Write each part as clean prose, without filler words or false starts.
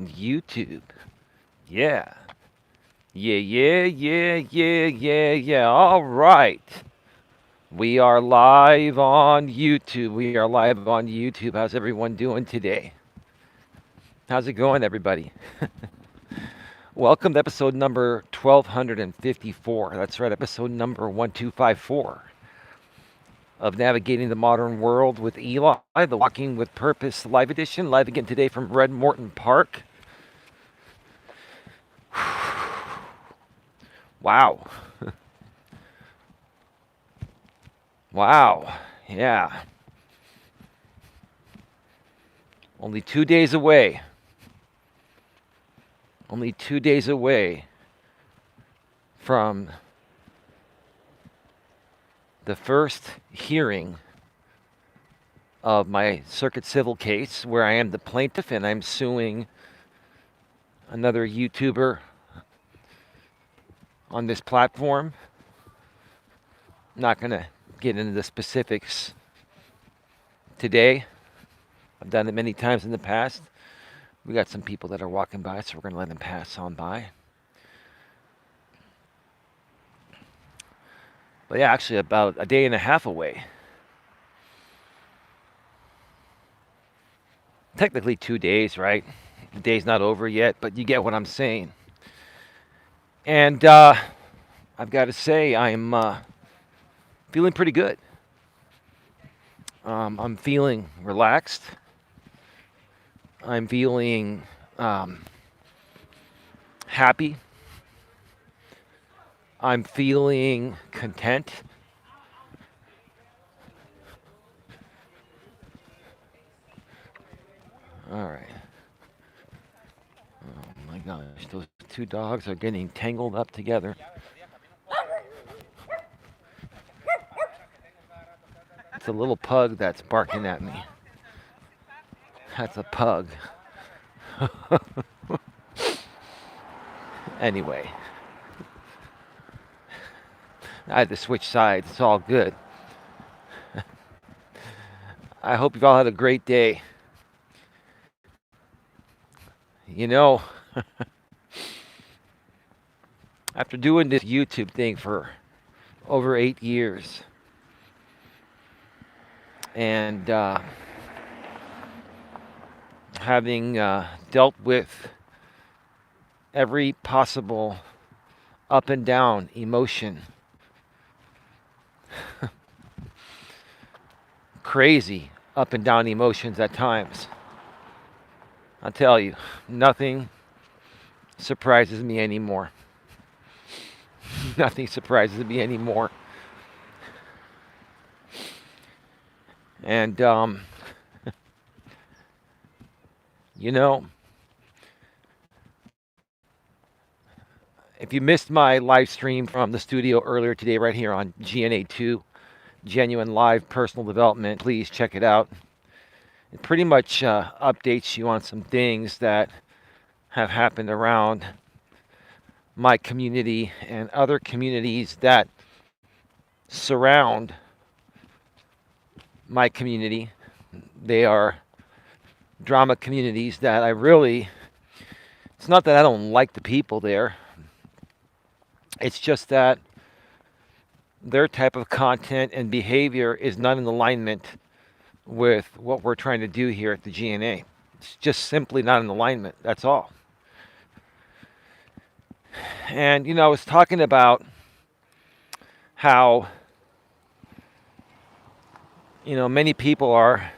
YouTube. Yeah. Yeah. All right. We are live on YouTube. We are live on YouTube. How's everyone doing today? How's it going, everybody? Welcome to episode number 1254. That's right, episode number 1254 of Navigating the Modern World with Eli, the Walking with Purpose live edition. Live again today from Red Morton Park. Wow. Wow. Yeah. Only 2 days away. Only 2 days away from the first hearing of my circuit civil case where I am the plaintiff and I'm suing another YouTuber on this platform. I'm not going to get into the specifics today. I've done it many times in the past. We got some people that are walking by, so we're going to let them pass on by. But yeah, actually about a day and a half away. Technically 2 days, right? The day's not over yet, but you get what I'm saying. And I've got to say, I'm feeling pretty good. I'm feeling relaxed. I'm feeling happy. I'm feeling content. All right. Oh my gosh, those two dogs are getting tangled up together. It's a little pug that's barking at me. That's a pug. Anyway, I had to switch sides. It's all good. I hope you've all had a great day. You know, after doing this YouTube thing for over 8 years and having dealt with every possible up and down emotion, crazy up and down emotions at times, I'll tell you, nothing surprises me anymore. Nothing surprises me anymore. And, you know, if you missed my live stream from the studio earlier today, right here on GNA2, Genuine Live Personal Development, please check it out. It pretty much updates you on some things that have happened around my community and other communities that surround my community. They are drama communities that I really, it's not that I don't like the people there. It's just that their type of content and behavior is not in alignment with what we're trying to do here at the GNA. It's just simply not in alignment. That's all. And, you know, I was talking about how, you know, many people are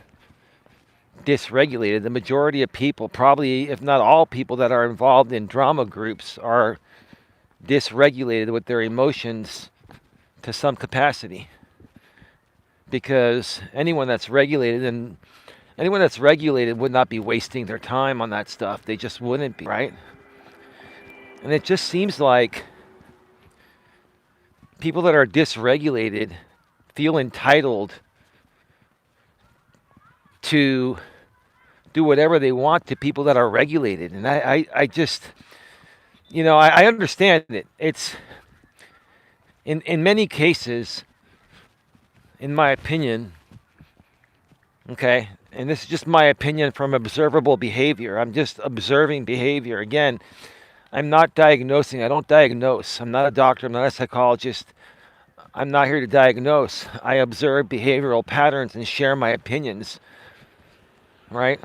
dysregulated. The majority of people, probably, if not all people that are involved in drama groups, are dysregulated with their emotions to some capacity. Because anyone that's regulated would not be wasting their time on that stuff. They just wouldn't be, right? And it just seems like people that are dysregulated feel entitled to do whatever they want to people that are regulated. And I just, you know, I understand it. It's, in many cases, in my opinion, okay, and this is just my opinion from observable behavior. I'm just observing behavior. Again, I'm not diagnosing. I don't diagnose. I'm not a doctor. I'm not a psychologist. I'm not here to diagnose. I observe behavioral patterns and share my opinions, right?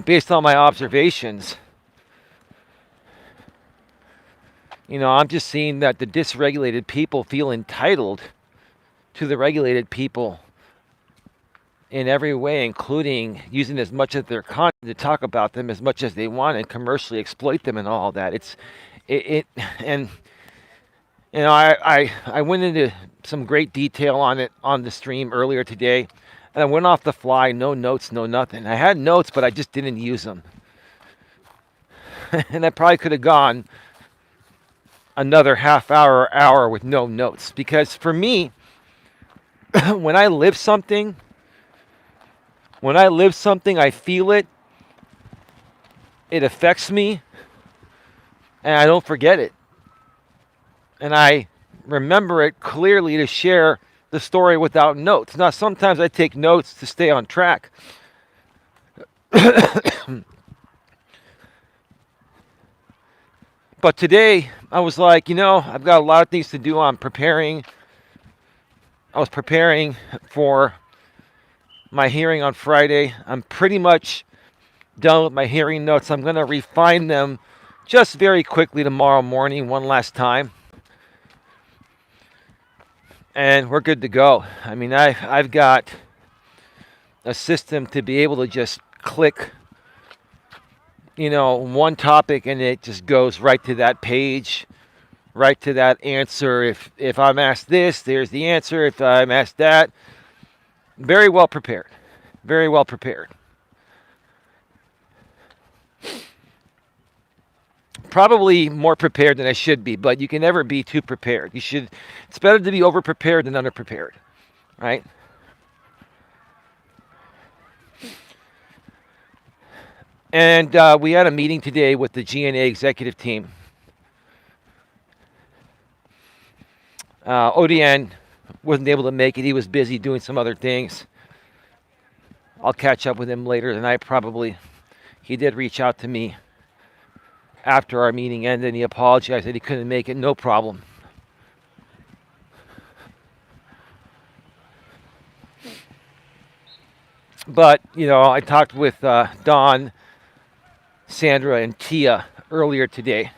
Based on my observations, I'm just seeing that the dysregulated people feel entitled to the regulated people in every way, including using as much of their content to talk about them as much as they want and commercially exploit them and all that. And I went into some great detail on it on the stream earlier today, and I went off the fly, no notes, no nothing. I had notes, but I just didn't use them. And I probably could have gone another half hour or hour with no notes, because for me, when I live something, I feel it. It affects me, and I don't forget it. And I remember it clearly to share the story without notes. Now, sometimes I take notes to stay on track. But today, I was like, I've got a lot of things to do. I was preparing for my hearing on Friday. I'm pretty much done with my hearing notes. I'm going to refine them just very quickly tomorrow morning one last time. And we're good to go. I mean, I've got a system to be able to just click, one topic, and it just goes right to that page, right to that answer. If I'm asked this, there's the answer. If I'm asked that, very well prepared. Very well prepared. Probably more prepared than I should be, but you can never be too prepared. It's better to be over prepared than under prepared, right? And we had a meeting today with the GNA executive team. ODN wasn't able to make it. He was busy doing some other things. I'll catch up with him later tonight probably. He did reach out to me after our meeting ended, and he apologized that he couldn't make it. No problem. But, I talked with Don, Sandra, and Tia earlier today.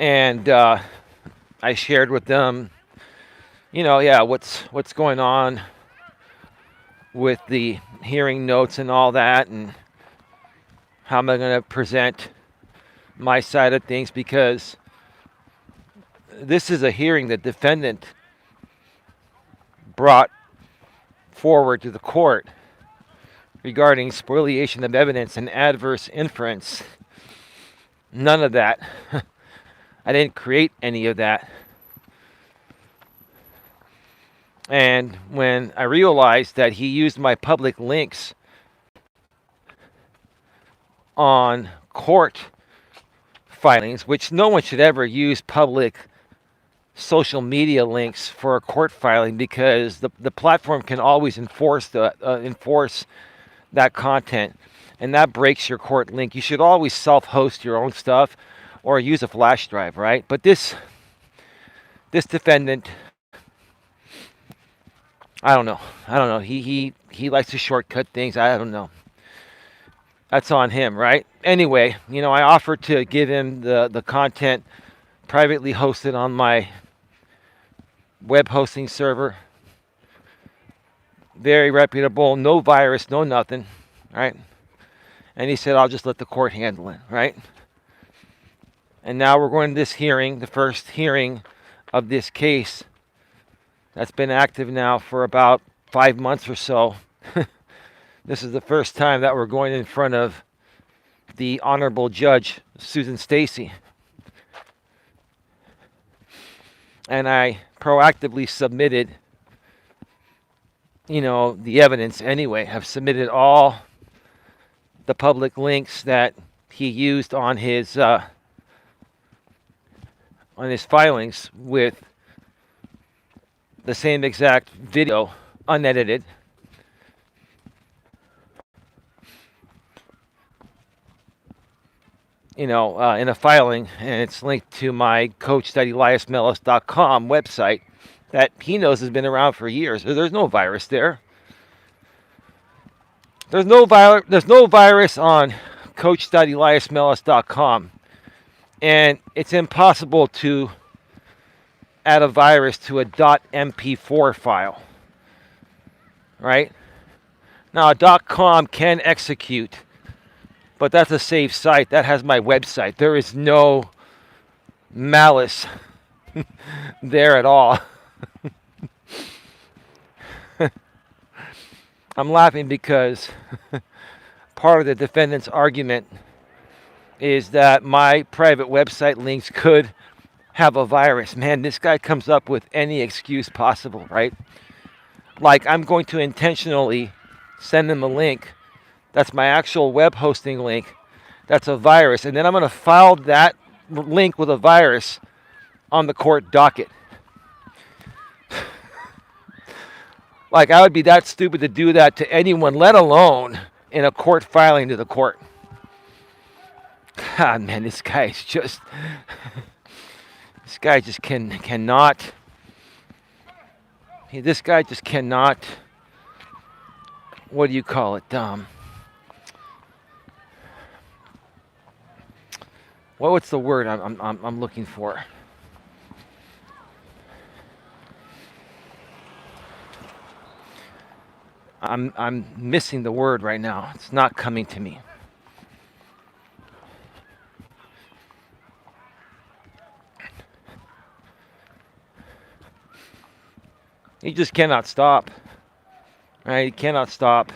And I shared with them, what's going on with the hearing notes and all that, and how am I going to present my side of things, because this is a hearing the defendant brought forward to the court regarding spoliation of evidence and adverse inference. None of that. I didn't create any of that. And when I realized that he used my public links on court filings, which no one should ever use public social media links for a court filing, because the platform can always enforce that content, and that breaks your court link. You should always self-host your own stuff or use a flash drive, right? But this defendant, I don't know. He likes to shortcut things. I don't know. That's on him, right? Anyway, I offered to give him the content privately hosted on my web hosting server. Very reputable, no virus, no nothing, right? And he said, I'll just let the court handle it, right? And now we're going to this hearing, the first hearing of this case that's been active now for about 5 months or so. This is the first time that we're going in front of the Honorable Judge Susan Stacy. And I proactively submitted, the evidence anyway. I've submitted all the public links that he used on his on his filings with the same exact video, unedited. In a filing, and it's linked to my coach.eliasmelas.com website that he knows has been around for years. There's no virus there. There's no virus on coach.eliasmelas.com, and it's impossible to add a virus to a .mp4 file. Right? Now, a .com can execute, but that's a safe site. That has my website. There is no malice there at all. I'm laughing because part of the defendant's argument is that my private website links could have a virus. Man, this guy comes up with any excuse possible, right? Like, I'm going to intentionally send him a link that's my actual web hosting link that's a virus, and then I'm going to file that link with a virus on the court docket. Like, I would be that stupid to do that to anyone, let alone in a court filing to the court. God, man, this guy is just... this guy just cannot... This guy just cannot... What do you call it? What's the word I'm looking for? I'm missing the word right now. It's not coming to me. He just cannot stop. Right? He cannot stop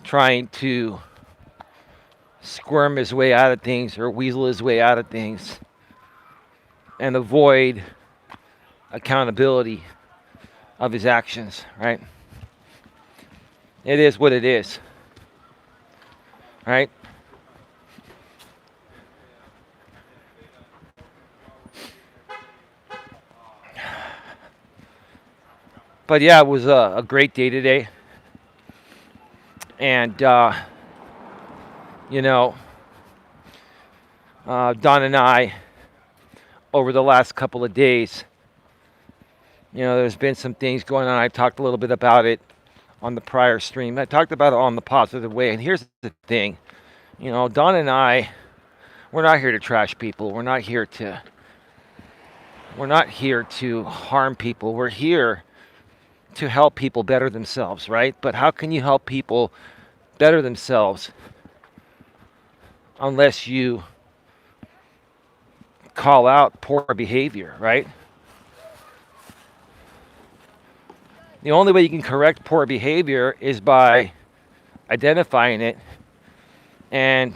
trying to squirm his way out of things or weasel his way out of things and avoid accountability of his actions, right? It is what it is, right? But yeah, it was a great day today. And, Don and I, over the last couple of days, there's been some things going on. I talked a little bit about it on the prior stream. I talked about it on the positive way. And here's the thing. Don and I, we're not here to trash people. We're not here to harm people. We're here to help people better themselves, right? But how can you help people better themselves unless you call out poor behavior, right? The only way you can correct poor behavior is by identifying it. And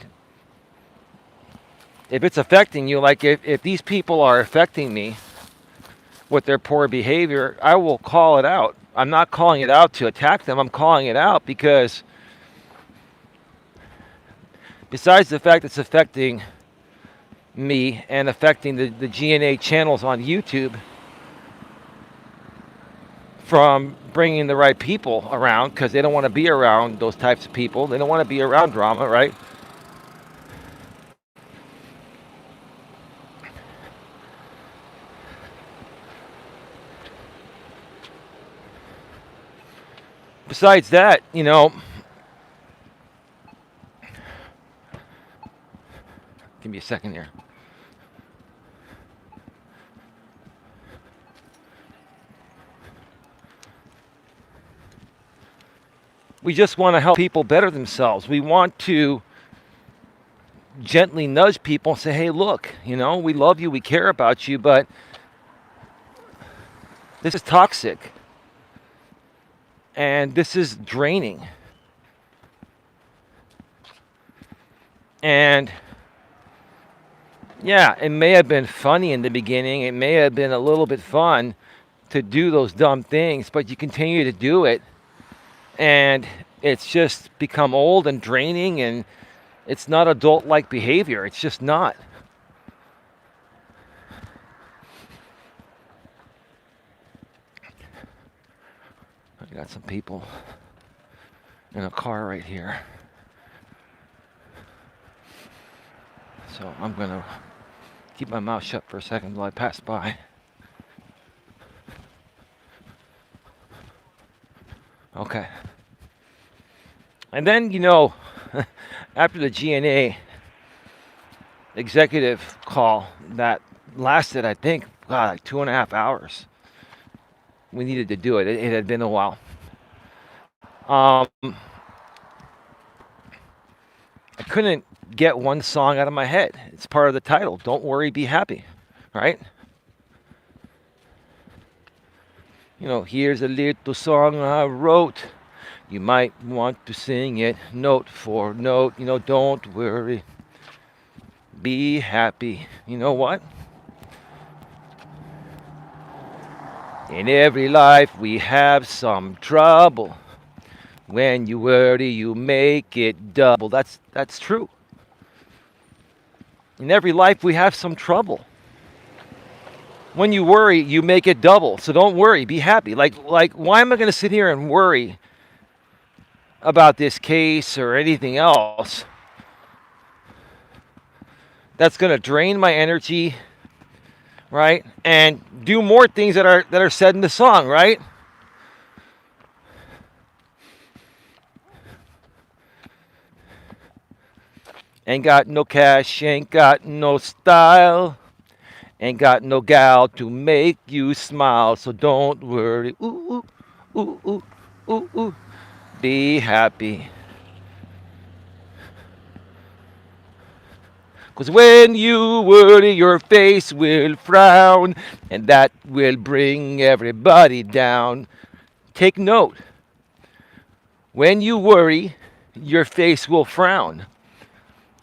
if it's affecting you, like if these people are affecting me with their poor behavior, I will call it out. I'm not calling it out to attack them. I'm calling it out because besides the fact it's affecting me and affecting the GNA channels on YouTube from bringing the right people around, because they don't want to be around those types of people. They don't want to be around drama, right? Besides that, give me a second here. We just want to help people better themselves. We want to gently nudge people and say, hey, look, we love you, we care about you, but this is toxic. And this is draining. And yeah, it may have been funny in the beginning. It may have been a little bit fun to do those dumb things, but you continue to do it. And it's just become old and draining, and it's not adult-like behavior. It's just not. I got some people in a car right here. So I'm going to keep my mouth shut for a second while I pass by. Okay. And then, after the GNA executive call that lasted, I think, God, like 2.5 hours, we needed to do it. It had been a while. I couldn't get one song out of my head. It's part of the title. Don't worry, be happy. Right? Here's a little song I wrote. You might want to sing it note for note. Don't worry, be happy. You know what? In every life we have some trouble. When you worry, you make it double. That's true. In every life we have some trouble. When you worry, you make it double. So don't worry, be happy. Like why am I going to sit here and worry about this case or anything else that's going to drain my energy, right? And do more things that are said in the song, right? Ain't got no cash, ain't got no style, ain't got no gal to make you smile. So don't worry, ooh, ooh, ooh, ooh, ooh, ooh. Be happy. 'Cause when you worry, your face will frown, and that will bring everybody down. Take note. When you worry, your face will frown,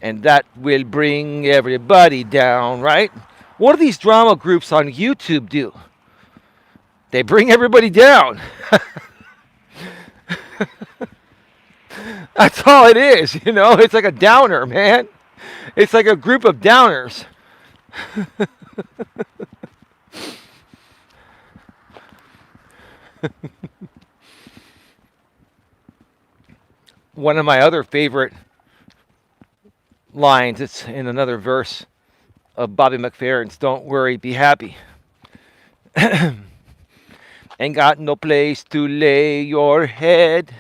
and that will bring everybody down, right? What do these drama groups on YouTube do? They bring everybody down. That's all it is, It's like a downer, man. It's like a group of downers. One of my other favorite lines, it's in another verse of Bobby McFerrin's Don't Worry, Be Happy. Ain't got no place to lay your head.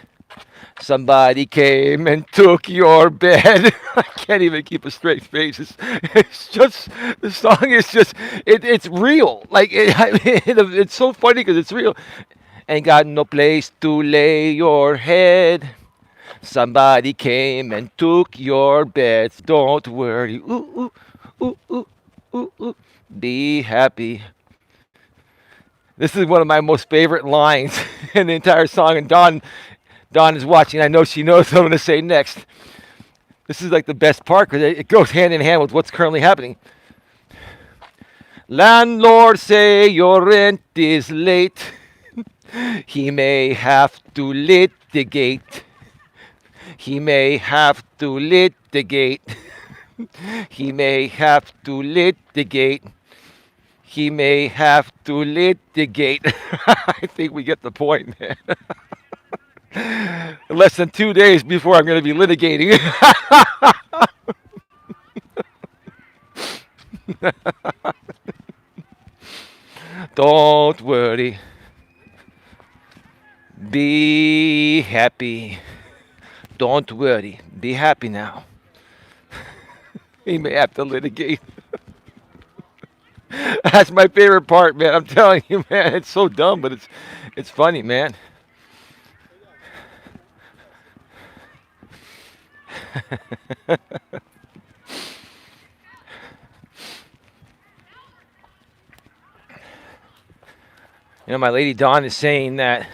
Somebody came and took your bed. I can't even keep a straight face. It's just, the song is just, it's real. Like, it's so funny because it's real. Ain't got no place to lay your head. Somebody came and took your bed. Don't worry. Ooh, ooh, ooh, ooh, ooh, ooh. Be happy. This is one of my most favorite lines in the entire song. And Dawn is watching. I know she knows what I'm going to say next. This is like the best part because it goes hand in hand with what's currently happening. Landlord say your rent is late. He may have to litigate. He may have to litigate. He may have to litigate. He may have to litigate. I think we get the point, man. Less than 2 days before I'm going to be litigating. Don't worry. Be happy. Don't worry. Be happy now. He may have to litigate. That's my favorite part, man. I'm telling you, man. It's so dumb, but it's funny, man. My lady Dawn is saying that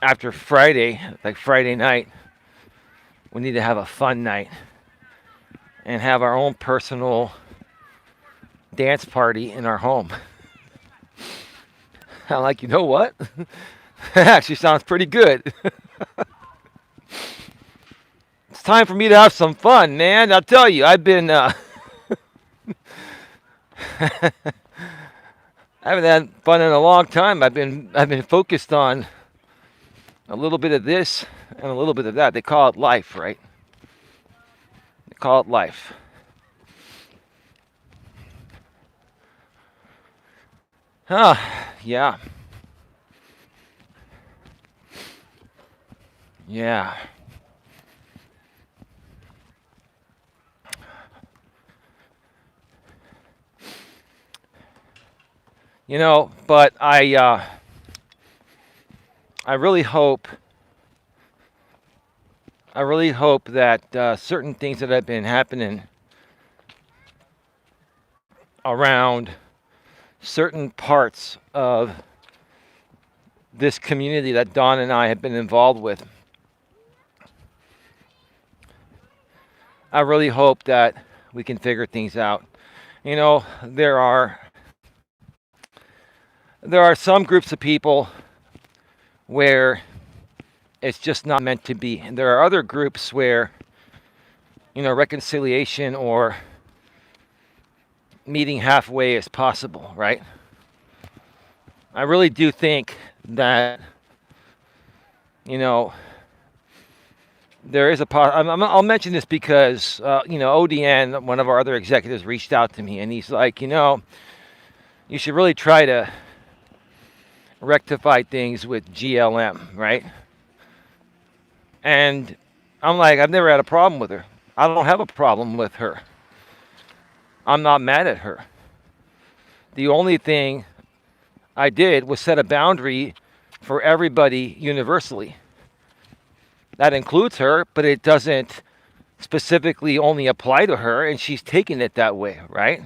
after Friday, like Friday night, we need to have a fun night and have our own personal dance party in our home. I'm like, you know what? That actually sounds pretty good. It's time for me to have some fun, man. I'll tell you, I've been I haven't had fun in a long time. I've been focused on a little bit of this and a little bit of that. They call it life, right? They call it life. Huh, yeah. Yeah. But I really hope that certain things that have been happening around certain parts of this community that Don and I have been involved with, I really hope that we can figure things out. There are some groups of people where it's just not meant to be. And there are other groups where, reconciliation or meeting halfway is possible, right? I really do think that, you know, there is I'll mention this because, ODN, one of our other executives, reached out to me and he's like, you should really try to rectify things with GLM, right? And I'm like, I've never had a problem with her. I don't have a problem with her. I'm not mad at her. The only thing I did was set a boundary for everybody universally. That includes her, but it doesn't specifically only apply to her, and she's taking it that way, right?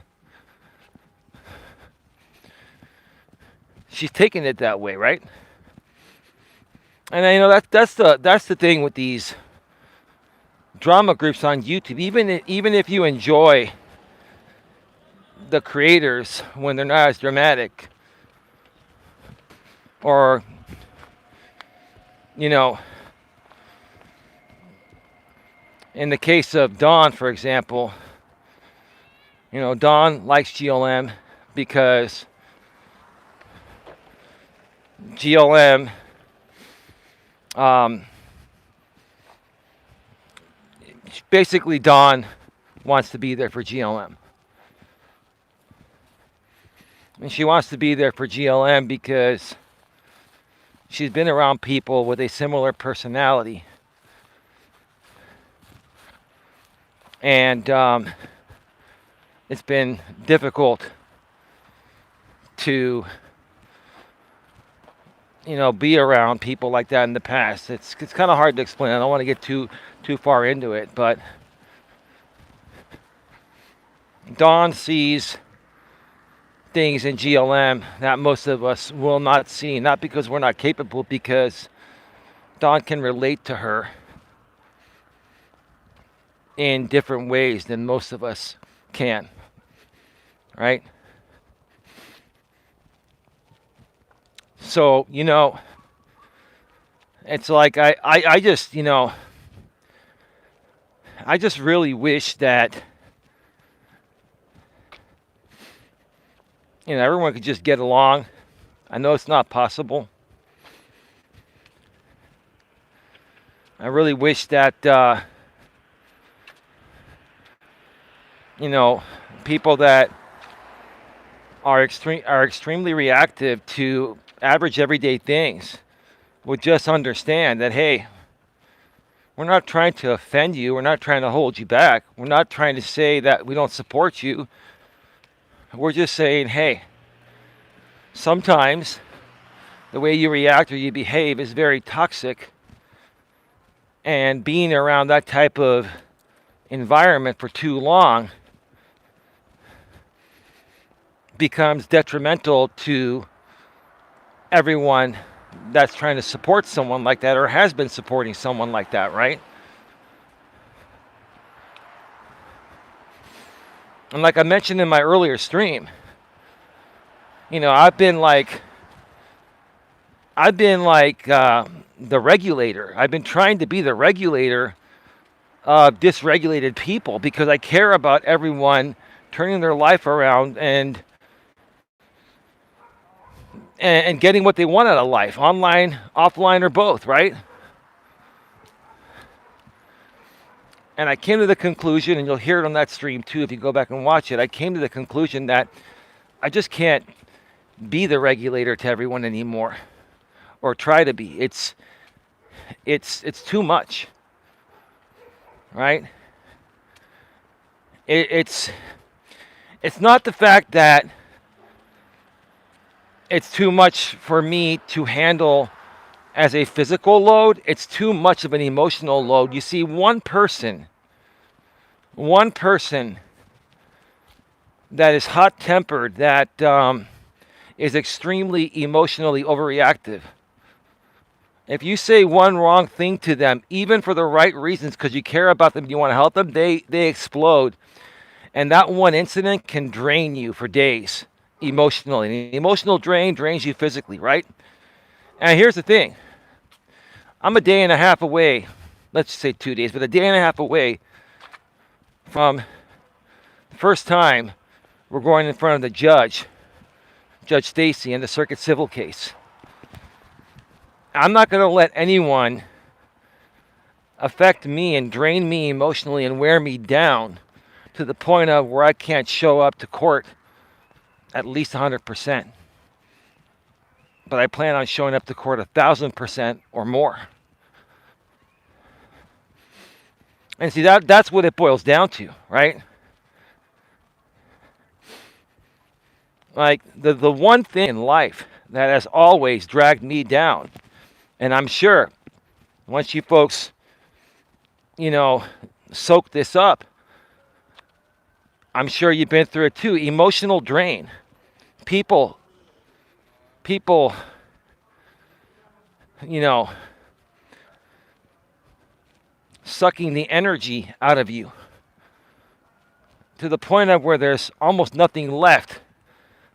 She's taking it that way, right? And that's the thing with these drama groups on YouTube. Even if you enjoy the creators when they're not as dramatic, or in the case of Dawn, for example, Dawn likes GLM because GLM basically Dawn wants to be there for GLM. And she wants to be there for GLM because she's been around people with a similar personality. And it's been difficult to be around people like that in the past. It's kind of hard to explain. I don't want to get too far into it, but Dawn sees things in GLM that most of us will not see, not because we're not capable, because Dawn can relate to her in different ways than most of us can, right? So, it's like I just, I just really wish that, everyone could just get along. I know it's not possible. I really wish that, people that are extremely reactive to average everyday things would just understand that, hey, we're not trying to offend you. We're not trying to hold you back. We're not trying to say that we don't support you. We're just saying, hey, sometimes the way you react or you behave is very toxic. And being around that type of environment for too long becomes detrimental to everyone that's trying to support someone like that or has been supporting someone like that, right? And like I mentioned in my earlier stream, I've been like the regulator. I've been trying to be the regulator of dysregulated people because I care about everyone turning their life around and and getting what they want out of life, online, offline, or both, right? And I came to the conclusion, and you'll hear it on that stream too if you go back and watch it. I came to the conclusion that I just can't be the regulator to everyone anymore, or try to be. It's too much, right? It's not the fact that it's too much for me to handle as a physical load. It's too much of an emotional load. You see, one person that is hot-tempered, that is extremely emotionally overreactive. If you say one wrong thing to them, even for the right reasons, because you care about them, you want to help them, they explode. And that one incident can drain you for days emotionally. An emotional drain drains you physically, right? And here's the thing. I'm a day and a half away, let's say 2 days, but a day and a half away from the first time we're going in front of the judge, Judge Stacy, in the circuit civil case. I'm not going to let anyone affect me and drain me emotionally and wear me down to the point of where I can't show up to court at least 100%. But I plan on showing up to court 1,000% or more. And see, that's what it boils down to, right? Like, the one thing in life that has always dragged me down, and I'm sure once you folks, soak this up, I'm sure you've been through it too. Emotional drain. People, sucking the energy out of you to the point of where there's almost nothing left.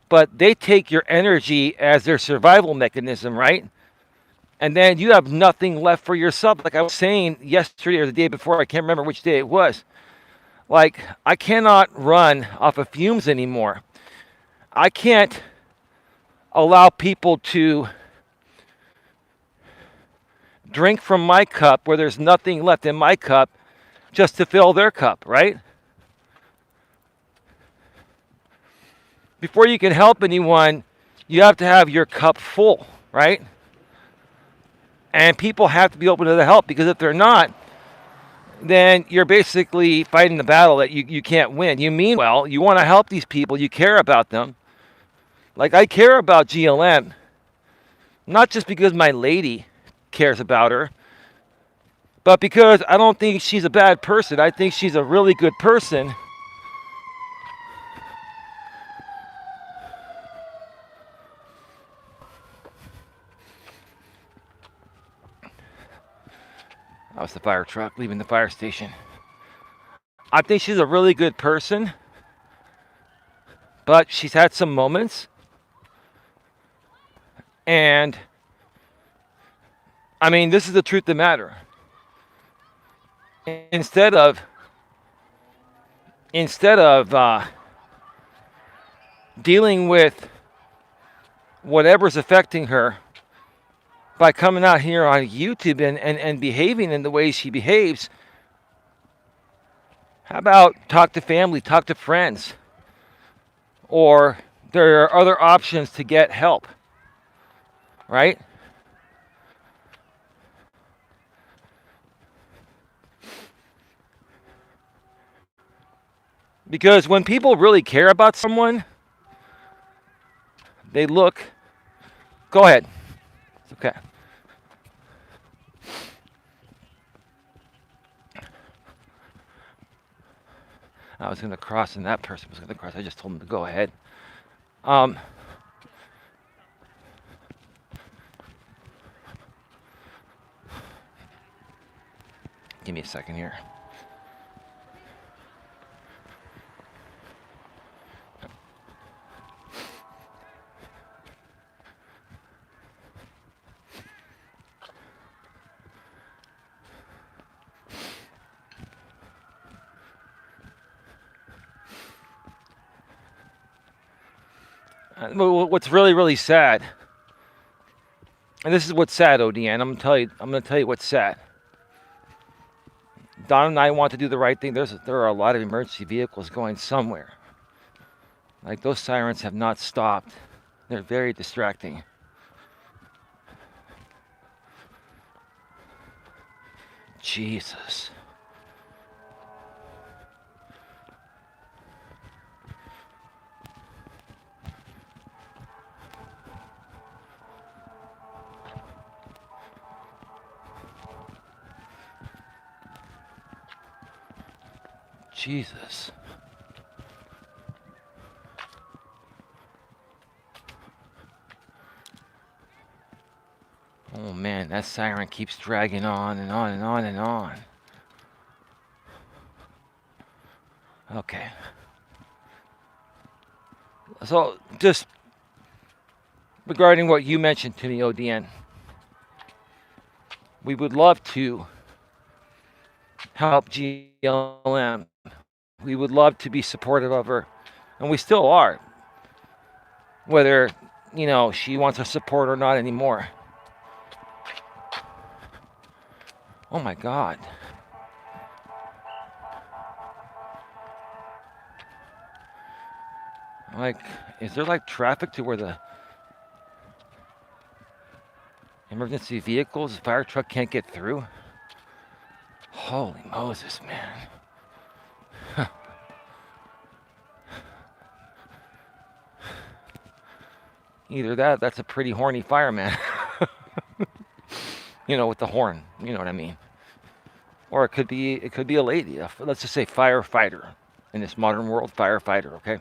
But they take your energy as their survival mechanism, right? And then you have nothing left for yourself. Like I was saying yesterday or the day before, I can't remember which day it was. Like, I cannot run off of fumes anymore. I can't allow people to drink from my cup where there's nothing left in my cup just to fill their cup, right? Before you can help anyone, you have to have your cup full, right? And people have to be open to the help, because if they're not, then you're basically fighting the battle that you can't win. You mean well, you want to help these people, you care about them. Like, I care about GLM, not just because my lady cares about her, but because I don't think she's a bad person. I think she's a really good person. That was the fire truck leaving the fire station. I think she's a really good person, but she's had some moments. And, I mean, this is the truth of the matter. Instead of dealing with whatever's affecting her by coming out here on YouTube and behaving in the way she behaves, how about talk to family, talk to friends? Or there are other options to get help, right? Because when people really care about someone, they look... Go ahead. It's okay. I was going to cross and that person was going to cross. I just told him to go ahead. Give me a second here. What's really, really sad And this is what's sad, ODN. I'm gonna tell you what's sad. Don and I want to do the right thing. There are a lot of emergency vehicles going somewhere. Like those sirens have not stopped. They're very distracting. Jesus. Jesus. Oh man, that siren keeps dragging on and on and on and on. Okay. So, just regarding what you mentioned to me, ODN, we would love to help GLM. We would love to be supportive of her, and we still are, whether, she wants our support or not anymore. Oh my God. Like, is there like traffic to where the emergency vehicles, the fire truck can't get through? Holy Moses, man. Either that's a pretty horny fireman. With the horn, you know what I mean? Or it could be a lady, let's just say firefighter. In this modern world, firefighter, okay?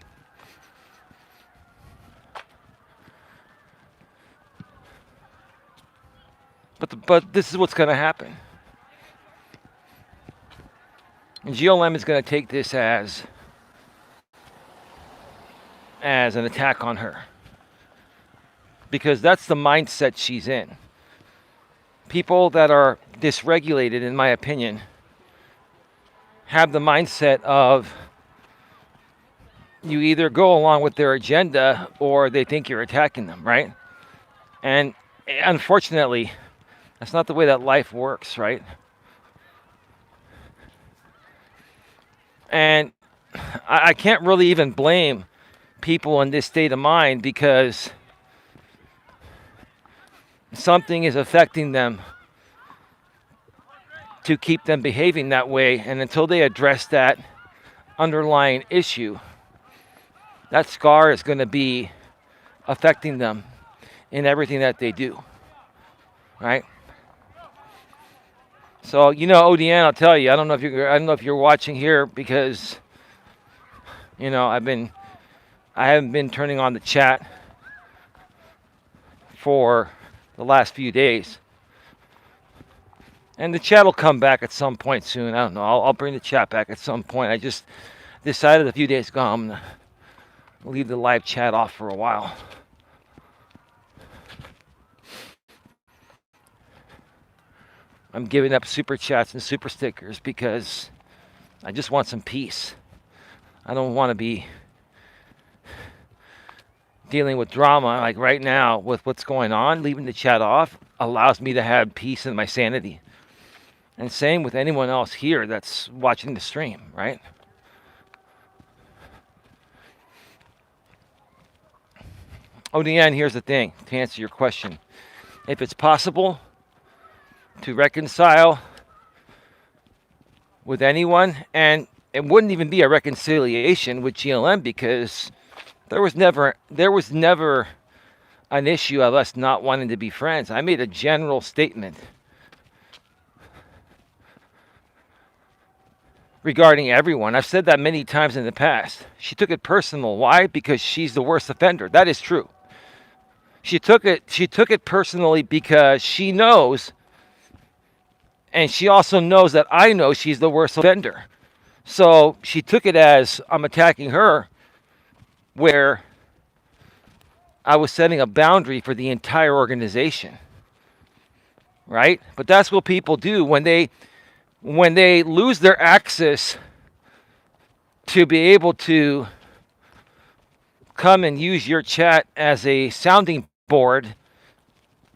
But this is what's going to happen. And GLM is going to take this as an attack on her. Because that's the mindset she's in. People that are dysregulated, in my opinion, have the mindset of you either go along with their agenda or they think you're attacking them, right? And unfortunately, that's not the way that life works, right? And I can't really even blame people in this state of mind because something is affecting them to keep them behaving that way. And until they address that underlying issue, that scar is going to be affecting them in everything that they do, right? So, ODN, I'll tell you, I don't know if you're watching here because, I haven't been turning on the chat for the last few days. And the chat will come back at some point soon. I don't know. I'll bring the chat back at some point. I just decided a few days ago I'm going to leave the live chat off for a while. I'm giving up super chats and super stickers because I just want some peace. I don't want to be dealing with drama like right now with what's going on. Leaving the chat off allows me to have peace and my sanity. And same with anyone else here that's watching the stream, right? ODN, here's the thing, to answer your question. If it's possible to reconcile with anyone, and it wouldn't even be a reconciliation with GLM because there was never an issue of us not wanting to be friends. I made a general statement regarding everyone. I've said that many times in the past. She took it personal. Why? Because she's the worst offender. That is true. She took it personally because she knows, and she also knows that I know she's the worst offender. So she took it as I'm attacking her, where I was setting a boundary for the entire organization. Right? But that's what people do when they lose their access to be able to come and use your chat as a sounding board,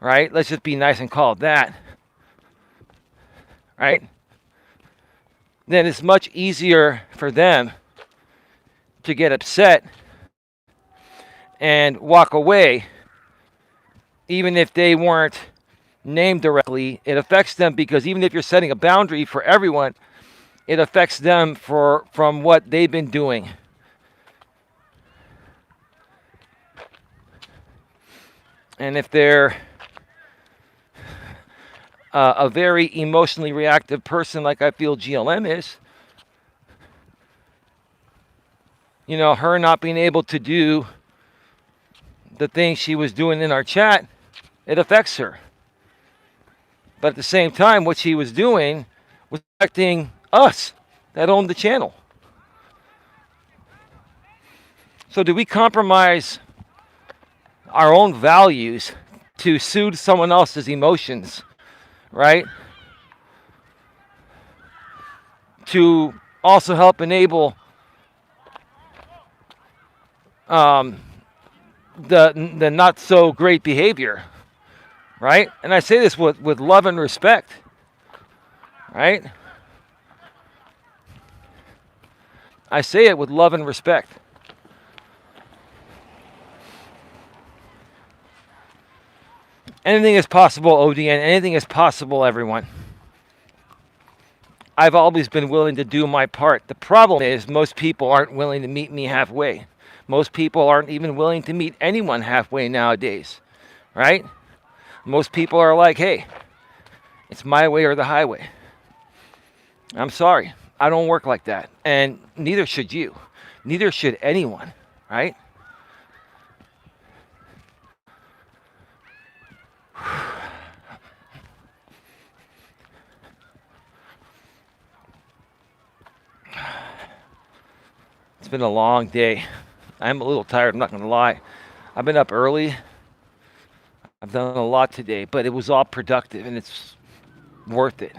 right? Let's just be nice and call it that, right? Then it's much easier for them to get upset and walk away, even if they weren't named directly. It affects them because even if you're setting a boundary for everyone, it affects them from what they've been doing. And if they're a very emotionally reactive person, like I feel GLM is, her not being able to do the things she was doing in our chat, it affects her. But at the same time, what she was doing was affecting us that owned the channel. So do we compromise our own values to soothe someone else's emotions, right? To also help enable the not so great behavior, right? And I say this with love and respect, right? I say it with love and respect. Anything is possible, ODN. Anything is possible, everyone. I've always been willing to do my part. The problem is most people aren't willing to meet me halfway. Most people aren't even willing to meet anyone halfway nowadays, right? Most people are like, hey, it's my way or the highway. I'm sorry. I don't work like that. And neither should you. Neither should anyone, right? It's been a long day. I'm a little tired, I'm not going to lie. I've been up early. I've done a lot today, but it was all productive and it's worth it.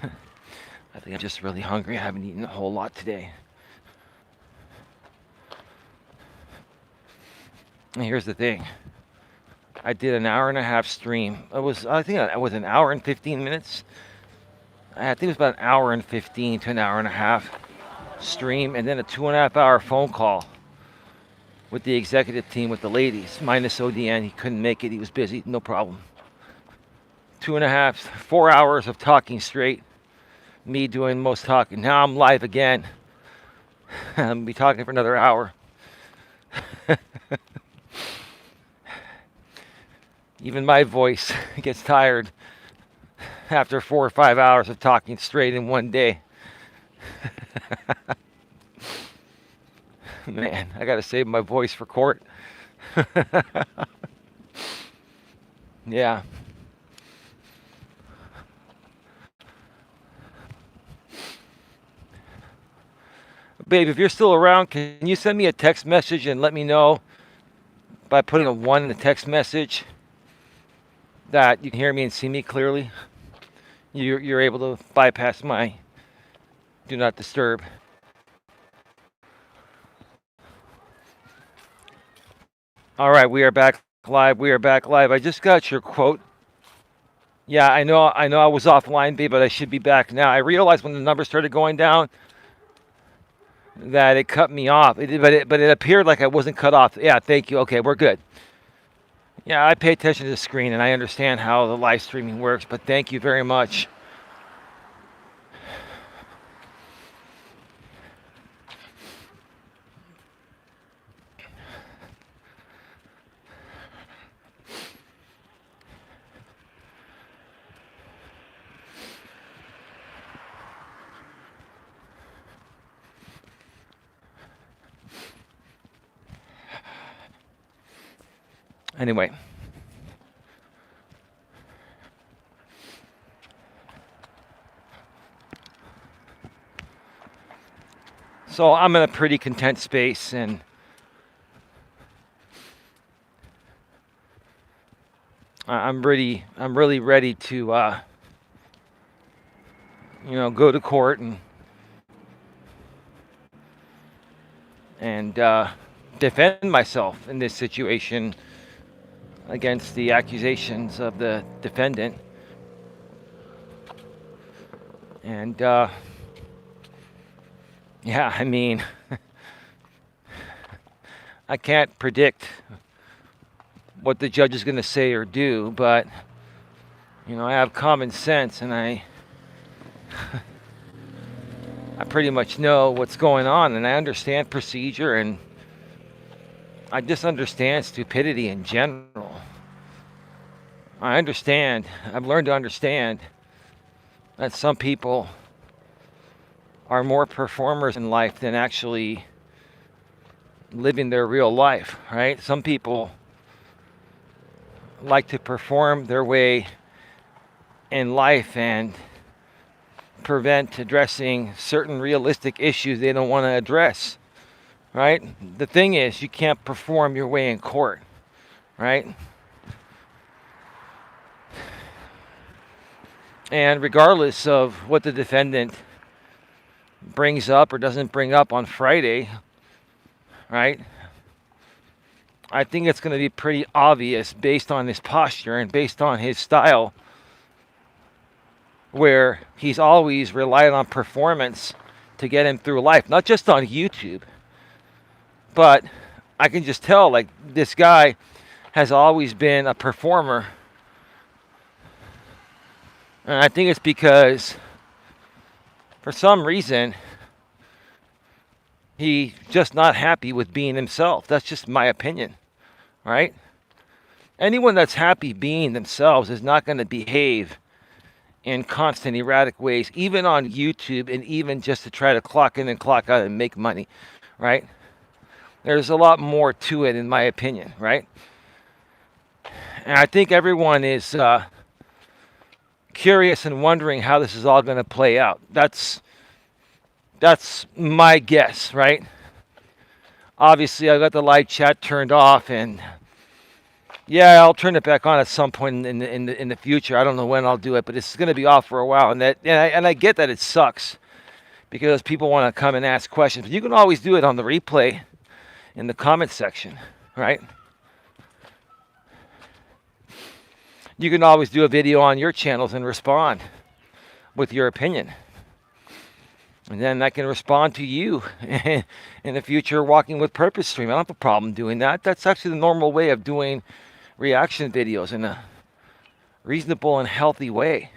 I think I'm just really hungry. I haven't eaten a whole lot today. And here's the thing. I did an hour and a half stream. I think it was an hour and 15 minutes. I think it was about an hour and 15 to an hour and a half stream, and then a 2.5 hour phone call with the executive team with the ladies, minus ODN. He couldn't make it. He was busy. No problem. 2.5, 4 hours of talking straight. Me doing most talking. Now I'm live again. I'm going to be talking for another hour. Even my voice gets tired after 4 or 5 hours of talking straight in one day. Man, I got to save my voice for court. Yeah. Babe, if you're still around, can you send me a text message and let me know by putting a 1 in the text message that you can hear me and see me clearly? You're able to bypass my do not disturb. All right, we are back live. We are back live. I just got your quote. Yeah, I know I was offline, babe, but I should be back now. I realized when the numbers started going down that it cut me off. But it appeared like I wasn't cut off. Yeah, thank you. Okay, we're good. Yeah, I pay attention to the screen and I understand how the live streaming works, but thank you very much. Anyway. So I'm in a pretty content space and I'm really ready to go to court and and defend myself in this situation against the accusations of the defendant. And yeah, I mean, I can't predict what the judge is going to say or do, but I have common sense, and I pretty much know what's going on, and I understand procedure, and I just understand stupidity in general. I've learned to understand that some people are more performers in life than actually living their real life, right? Some people like to perform their way in life and prevent addressing certain realistic issues they don't want to address, right? The thing is, you can't perform your way in court, right? And regardless of what the defendant brings up or doesn't bring up on Friday, right? I think it's going to be pretty obvious based on his posture and based on his style, where he's always relied on performance to get him through life, not just on YouTube, but I can just tell, like, this guy has always been a performer. And I think it's because, for some reason, he's just not happy with being himself. That's just my opinion, right? Anyone that's happy being themselves is not going to behave in constant erratic ways, even on YouTube, and even just to try to clock in and clock out and make money, right? There's a lot more to it, in my opinion, right? And I think everyone is curious and wondering how this is all going to play out. That's my guess, right? Obviously, I got the live chat turned off, and yeah, I'll turn it back on at some point in the future. I don't know when I'll do it, but it's going to be off for a while, and I get that it sucks because people want to come and ask questions. But you can always do it on the replay in the comment section, right? You can always do a video on your channels and respond with your opinion. And then I can respond to you in the future, Walking with Purpose stream. I don't have a problem doing that. That's actually the normal way of doing reaction videos in a reasonable and healthy way.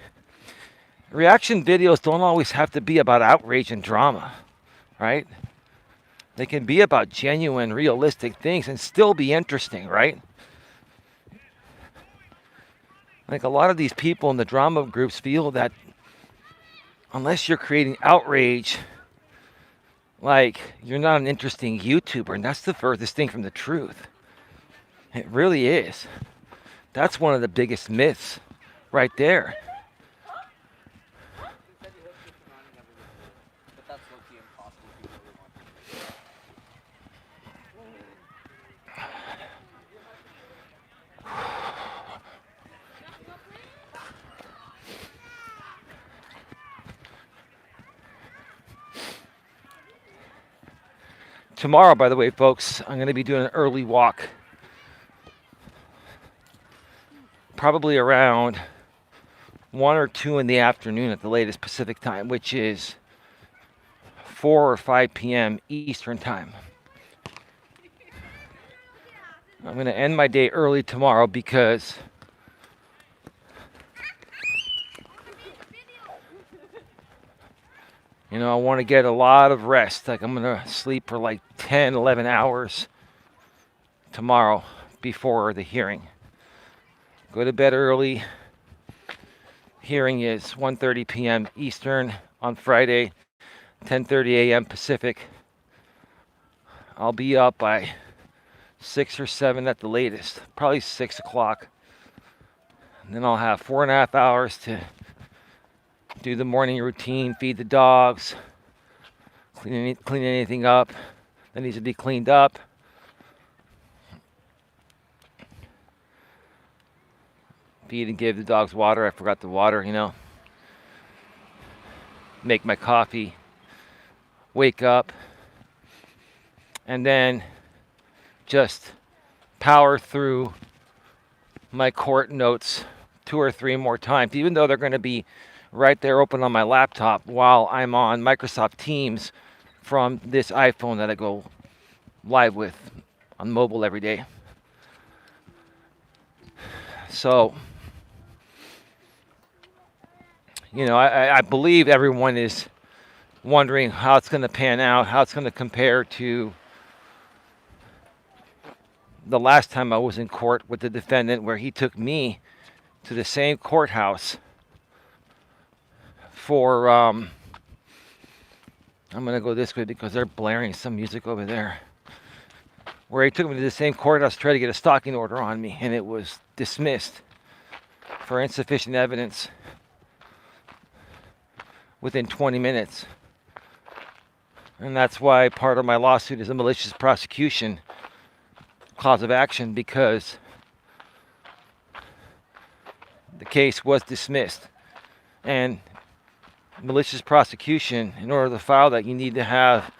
Reaction videos don't always have to be about outrage and drama, right? They can be about genuine, realistic things and still be interesting, right? Like, a lot of these people in the drama groups feel that unless you're creating outrage, like, you're not an interesting YouTuber, and that's the furthest thing from the truth. It really is. That's one of the biggest myths right there. Tomorrow, by the way, folks, I'm going to be doing an early walk. Probably around 1 or 2 in the afternoon at the latest Pacific time, which is 4 or 5 p.m. Eastern time. I'm going to end my day early tomorrow because I want to get a lot of rest. Like, I'm going to sleep for like 10, 11 hours tomorrow before the hearing. Go to bed early. Hearing is 1:30 p.m. Eastern on Friday, 10:30 a.m. Pacific. I'll be up by 6 or 7 at the latest, probably 6 o'clock. And then I'll have 4.5 hours to do the morning routine, feed the dogs, clean anything up that needs to be cleaned up. Feed and give the dogs water. I forgot the water, Make my coffee. Wake up. and then just power through my court notes 2 or 3 more times, even though they're going to be right there open on my laptop while I'm on Microsoft Teams from this iPhone that I go live with on mobile every day. So, I believe everyone is wondering how it's going to pan out, how it's going to compare to the last time I was in court with the defendant, where he took me to the same courthouse for, I'm going to go this way because they're blaring some music over there, where he took me to the same courthouse to try to get a stalking order on me, and it was dismissed for insufficient evidence within 20 minutes. And that's why part of my lawsuit is a malicious prosecution cause of action, because the case was dismissed. And malicious prosecution, in order to file that, you need to have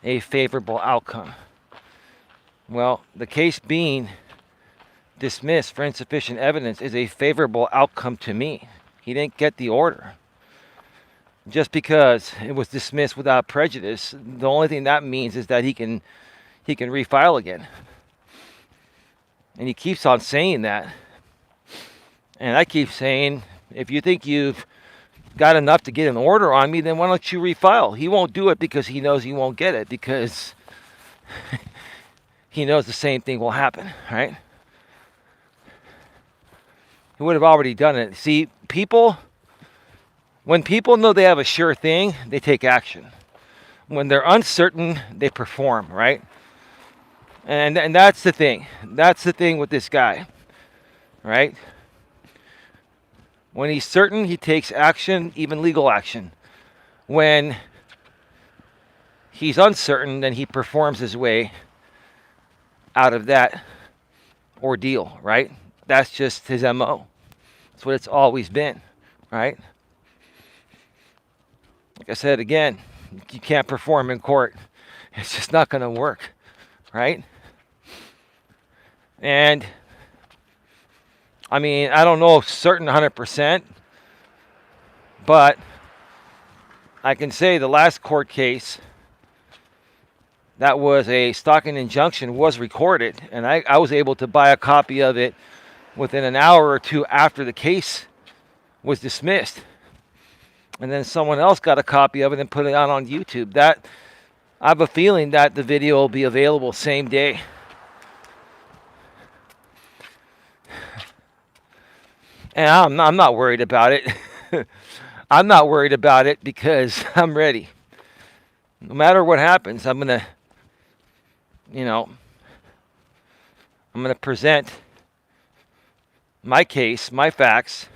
a favorable outcome. Well, the case being dismissed for insufficient evidence is a favorable outcome to me. He didn't get the order. Just because it was dismissed without prejudice, the only thing that means is that he can refile again. And he keeps on saying that. And I keep saying, if you think you've got enough to get an order on me, then why don't you refile? He won't do it because he knows he won't get it, because he knows the same thing will happen, right? He would have already done it. See, when people know they have a sure thing, they take action. When they're uncertain, they perform, right? And that's the thing. That's the thing with this guy, right? When he's certain, he takes action, even legal action. When he's uncertain, then he performs his way out of that ordeal, right? That's just his MO. That's what it's always been, right? Like I said again, you can't perform in court. It's just not going to work, right? And I mean, I don't know certain 100%, but I can say the last court case that was a stalking injunction was recorded, and I was able to buy a copy of it within an hour or two after the case was dismissed. And then someone else got a copy of it and put it out on YouTube. That, I have a feeling that the video will be available same day. And I'm not worried about it. I'm not worried about it because I'm ready. No matter what happens, I'm going to present my case, my facts,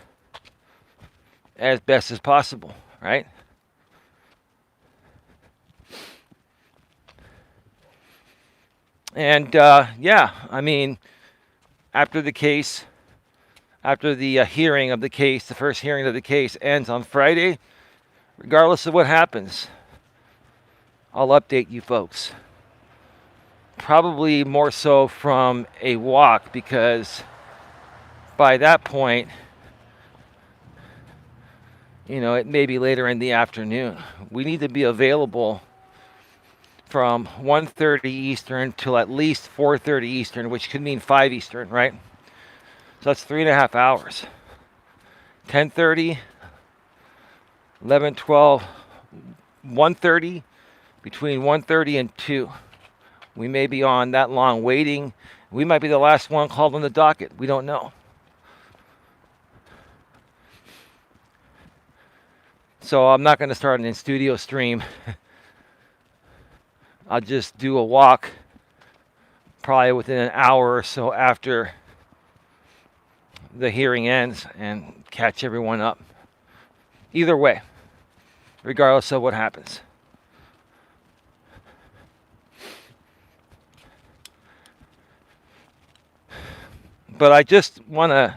as best as possible, right? And I mean, after the hearing of the case, the first hearing of the case ends on Friday, regardless of what happens, I'll update you folks. Probably more so from a walk, because by that point, it may be later in the afternoon. We need to be available from 1:30 Eastern till at least 4:30 Eastern, which could mean 5 Eastern, right? So that's 3.5 hours. 10:30, 11, 12, 1:30, between 1:30 and 2. We may be on that long waiting. We might be the last one called on the docket. We don't know. So I'm not going to start an in-studio stream. I'll just do a walk probably within an hour or so after the hearing ends and catch everyone up. Either way, regardless of what happens. But I just want to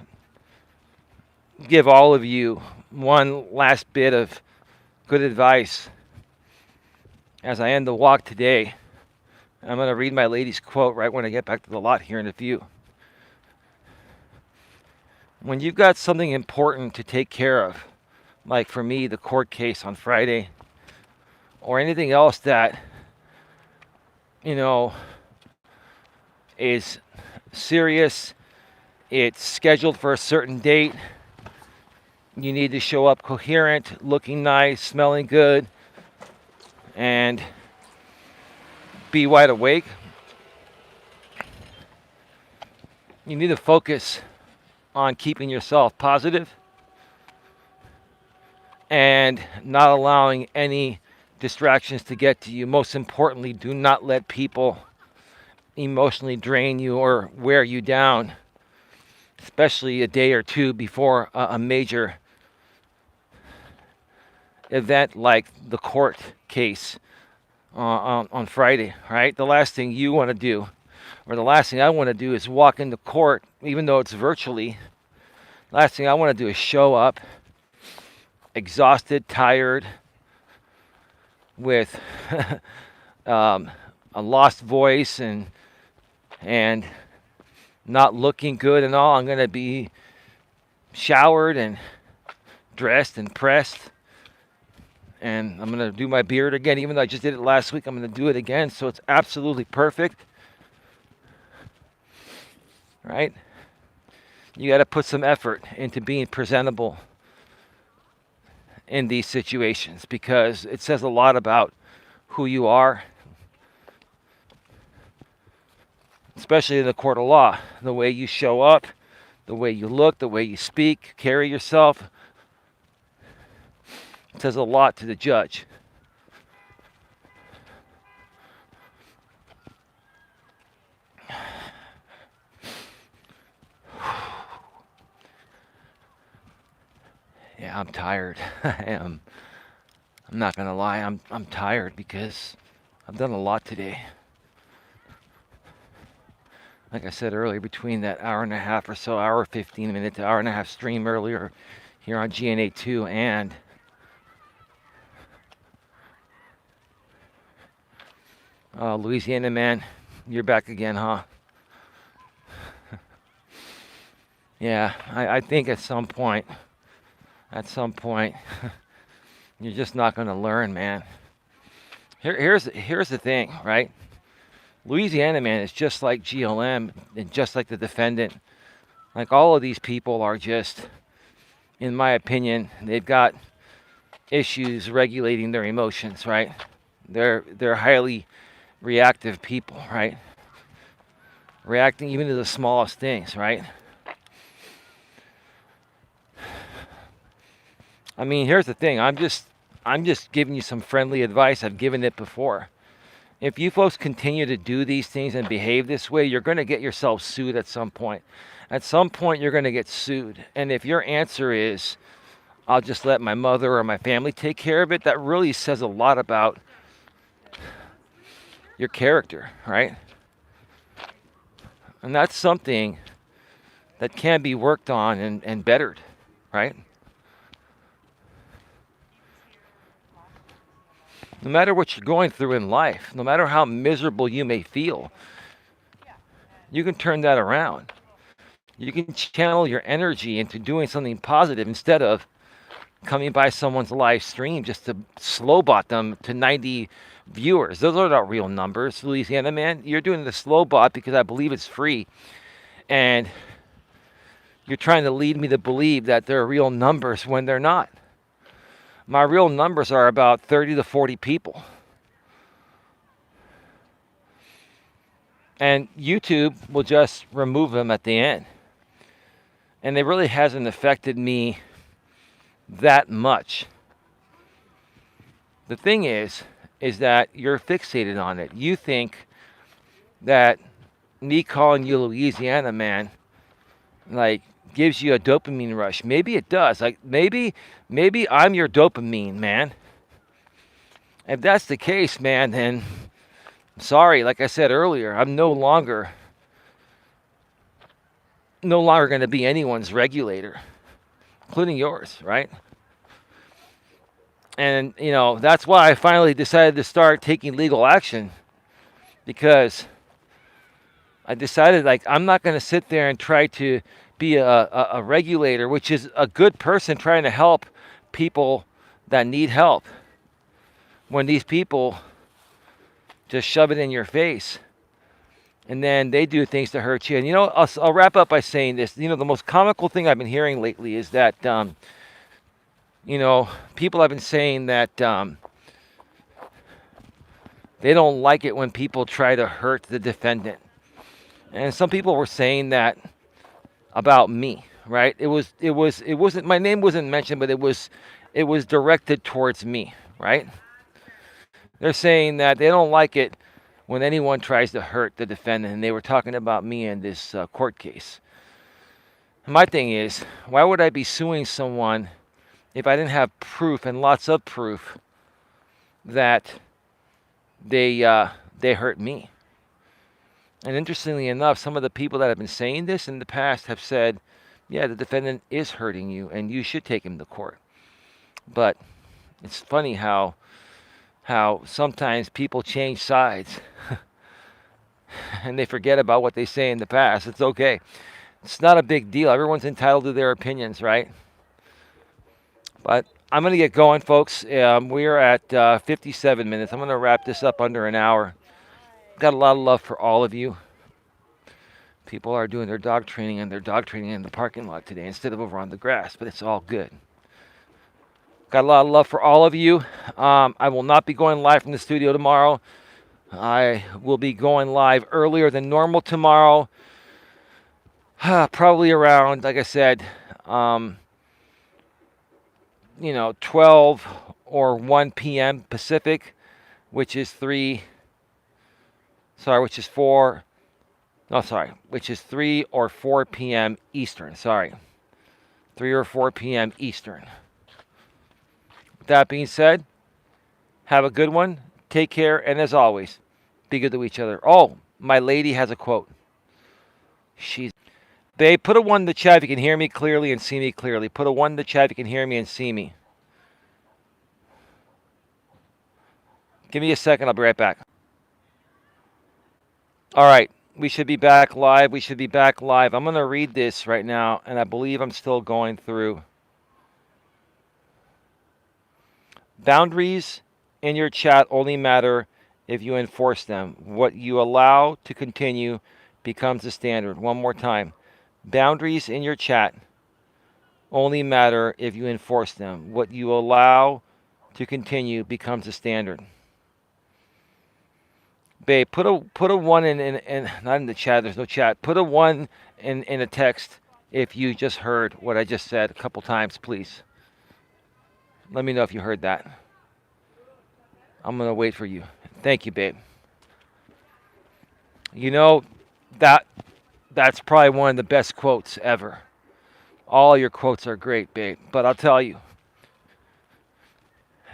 give all of you one last bit of good advice as I end the walk today, I'm going to read my lady's quote right when I get back to the lot here in a few. When you've got something important to take care of, like for me, the court case on Friday, or anything else that, you know, is serious, it's scheduled for a certain date, you need to show up coherent, looking nice, smelling good, and be wide awake. You need to focus on keeping yourself positive and not allowing any distractions to get to you. Most importantly, do not let people emotionally drain you or wear you down, especially a day or two before a major event like the court case on Friday, right? The last thing you want to do, or the last thing I want to do, is walk into court, even though it's virtually. Last thing I want to do is show up exhausted, tired, with a lost voice and not looking good and all. I'm going to be showered and dressed and pressed, and I'm going to do my beard again. Even though I just did it last week, I'm going to do it again, so it's absolutely perfect, right? You got to put some effort into being presentable in these situations, because it says a lot about who you are, especially in the court of law. The way you show up, the way you look, the way you speak, carry yourself, it says a lot to the judge. Yeah, I'm tired. I am. I'm not gonna lie. I'm tired because I've done a lot today. Like I said earlier, between that hour and a half or so, hour 15 minute to hour and a half stream earlier here on GNA2 and Louisiana man, you're back again, huh? Yeah, I think at some point, you're just not going to learn, man. Here's the thing, right? Louisiana man is just like GLM and just like the defendant. Like, all of these people are just, in my opinion, they've got issues regulating their emotions, right? They're highly reactive people, right? Reacting even to the smallest things, right? I mean, here's the thing. I'm just giving you some friendly advice. I've given it before. If you folks continue to do these things and behave this way, you're going to get yourself sued at some point. At some point, you're going to get sued. And if your answer is, I'll just let my mother or my family take care of it, that really says a lot about your character, right? And that's something that can be worked on and bettered, right? No matter what you're going through in life, no matter how miserable you may feel, you can turn that around. You can channel your energy into doing something positive instead of coming by someone's live stream just to slow bot them to 90 viewers. Those are not real numbers, Louisiana man. You're doing the slow bot because I believe it's free, and you're trying to lead me to believe that they're real numbers when they're not. My real numbers are about 30 to 40 people. And YouTube will just remove them at the end. And it really hasn't affected me that much. The thing is that you're fixated on it. You think that me calling you Louisiana man, like, gives you a dopamine rush. Maybe it does. Like, maybe I'm your dopamine, man. If that's the case, man, then I'm sorry. Like I said earlier, I'm no longer going to be anyone's regulator, including yours, right? And, that's why I finally decided to start taking legal action, because I decided like I'm not going to sit there and try to be a regulator, which is a good person trying to help people that need help. When these people just shove it in your face and then they do things to hurt you. And I'll wrap up by saying this. The most comical thing I've been hearing lately is that people have been saying that they don't like it when people try to hurt the defendant. And some people were saying that about me, right? It wasn't my name wasn't mentioned, but it was directed towards me, right? They're saying that they don't like it when anyone tries to hurt the defendant, and they were talking about me in this court case. My thing is, why would I be suing someone if I didn't have proof and lots of proof that they hurt me? And interestingly enough, some of the people that have been saying this in the past have said, yeah, the defendant is hurting you and you should take him to court. But it's funny how sometimes people change sides and they forget about what they say in the past. It's okay. It's not a big deal. Everyone's entitled to their opinions, right? But I'm going to get going, folks. We are at 57 minutes. I'm going to wrap this up under an hour. Got a lot of love for all of you. People are doing their dog training and their dog training in the parking lot today instead of over on the grass, but it's all good. Got a lot of love for all of you. I will not be going live from the studio tomorrow. I will be going live earlier than normal tomorrow. Probably around, like I said, 12 or 1 p.m. Pacific, which is 3 or 4 p.m. Eastern. 3 or 4 p.m. Eastern. With that being said, have a good one. Take care, and as always, be good to each other. Oh, my lady has a quote. Babe, put a 1 in the chat if you can hear me clearly and see me clearly. Put a 1 in the chat if you can hear me and see me. Give me a second. I'll be right back. All right. We should be back live. I'm going to read this right now, and I believe I'm still going through. Boundaries in your chat only matter if you enforce them. What you allow to continue becomes the standard. One more time. Boundaries in your chat only matter if you enforce them. What you allow to continue becomes the standard. Babe, put a 1 in not in the chat. There's no chat. Put a 1 in a text if you just heard what I just said a couple times, please. Let me know if you heard that. I'm gonna wait for you. Thank you, babe. That's probably one of the best quotes ever. All your quotes are great, babe. But I'll tell you,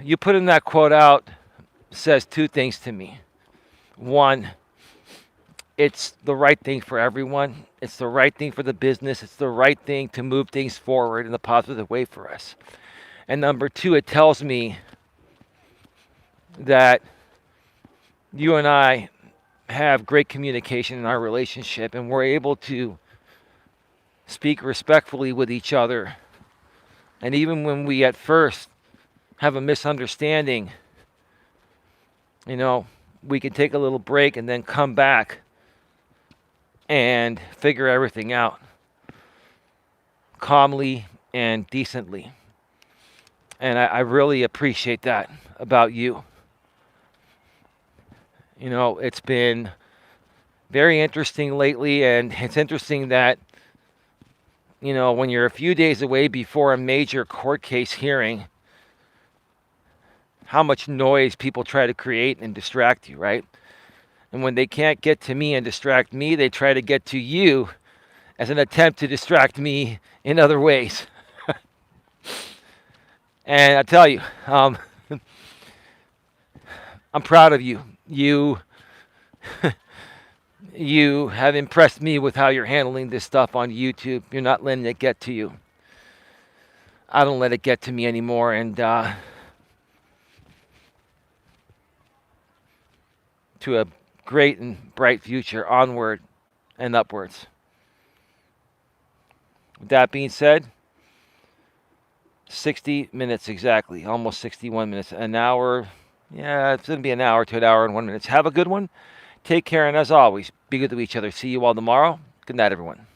you putting that quote out says 2 things to me. 1, it's the right thing for everyone. It's the right thing for the business. It's the right thing to move things forward in a positive way for us. And number 2, it tells me that you and I have great communication in our relationship, and we're able to speak respectfully with each other. And even when we at first have a misunderstanding, we can take a little break and then come back and figure everything out calmly and decently. And I really appreciate that about you. It's been very interesting lately, and it's interesting that, when you're a few days away before a major court case hearing, how much noise people try to create and distract you, right? And when they can't get to me and distract me, they try to get to you as an attempt to distract me in other ways. And I tell you, I'm proud of you. You have impressed me with how you're handling this stuff on YouTube. You're not letting it get to you. I don't let it get to me anymore. And to a great and bright future onward and upwards. With that being said, 60 minutes exactly, almost 61 minutes, an hour. Yeah, it's going to be an hour to an hour and 1 minute. Have a good one. Take care, and as always, be good to each other. See you all tomorrow. Good night, everyone.